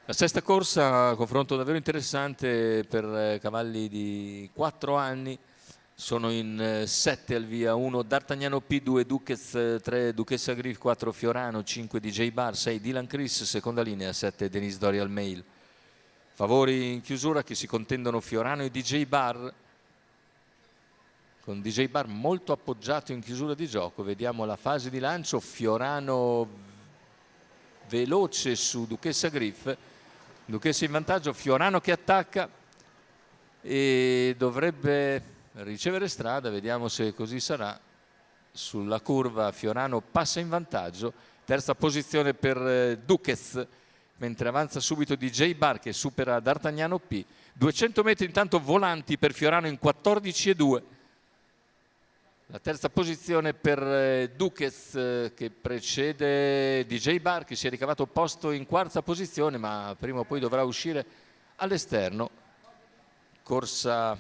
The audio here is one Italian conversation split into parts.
La sesta corsa, confronto davvero interessante per cavalli di 4 anni. Sono in 7 al via: 1 D'Artagnano P, 2 Duquez, 3 Duchessa Griff, 4 Fiorano, 5 DJ Bar, 6 Dylan Chris, seconda linea, 7 Denise Dorial Mail. Favori in chiusura che si contendono Fiorano e DJ Bar, con DJ Bar molto appoggiato in chiusura di gioco. Vediamo la fase di lancio: Fiorano veloce su Duchessa Griff, Duchessa in vantaggio, Fiorano che attacca e dovrebbe ricevere strada. Vediamo se così sarà. Sulla curva Fiorano passa in vantaggio, terza posizione per Duquez, mentre avanza subito DJ Bar che supera D'Artagnano P. 200 metri intanto volanti per Fiorano in 14,2. La terza posizione per Duquez che precede DJ Bar, che si è ricavato posto in quarta posizione, ma prima o poi dovrà uscire all'esterno. Corsa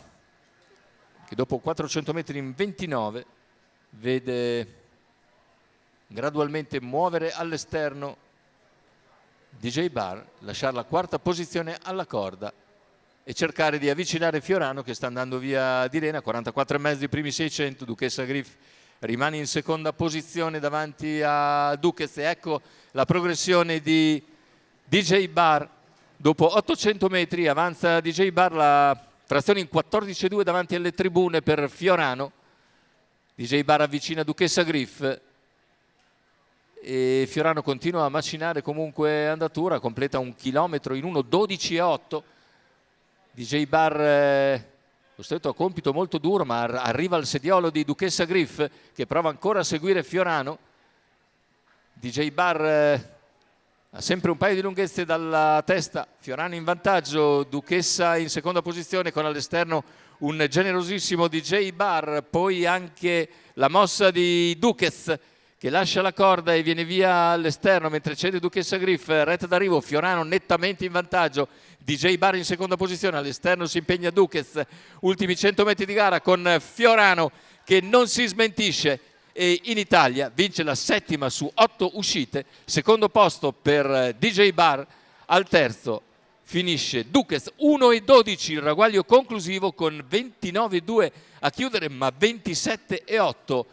che dopo 400 metri in 29 vede gradualmente muovere all'esterno DJ Bar, lasciare la quarta posizione alla corda e cercare di avvicinare Fiorano, che sta andando via di lena. 44,5 i primi 600. Duchessa Griff rimane in seconda posizione davanti a Duquez. E ecco la progressione di DJ Bar. Dopo 800 metri avanza DJ Bar, la trazione in 14,2 davanti alle tribune per Fiorano. DJ Bar avvicina Duchessa Griff e Fiorano continua a macinare comunque andatura, completa 1 chilometro in 1:12,8. DJ Bar costretto a compito molto duro, ma arriva al sediolo di Duchessa Griff che prova ancora a seguire Fiorano. DJ Bar ha sempre un paio di lunghezze dalla testa, Fiorano in vantaggio, Duchessa in seconda posizione con all'esterno un generosissimo DJ Bar. Poi anche la mossa di Duquez che lascia la corda e viene via all'esterno mentre cede Duchessa Griff. Retta d'arrivo, Fiorano nettamente in vantaggio, DJ Bar in seconda posizione, all'esterno si impegna Duquez. Ultimi 100 metri di gara con Fiorano che non si smentisce e in Italia vince la 7ª su 8 uscite. Secondo posto per DJ Bar, al terzo finisce Duquez. 1:12 il ragguaglio conclusivo con 29,2 a chiudere, ma 27,8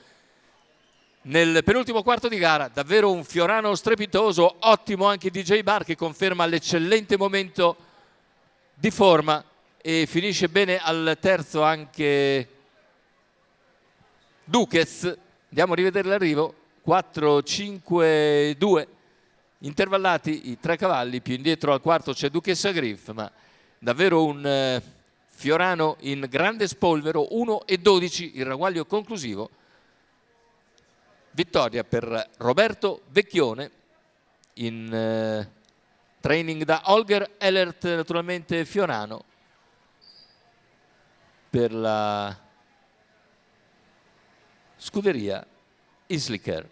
nel penultimo quarto di gara. Davvero un Fiorano strepitoso, ottimo anche DJ Bar che conferma l'eccellente momento di forma e finisce bene al terzo anche Duquez. Andiamo a rivedere l'arrivo: 4-5-2 intervallati i tre cavalli, più indietro al quarto c'è Duchessa Griff, ma davvero un Fiorano in grande spolvero. 1:12 il ragguaglio conclusivo. Vittoria per Roberto Vecchione in training da Holger Ellert, naturalmente Fiorano per la scuderia Isliker.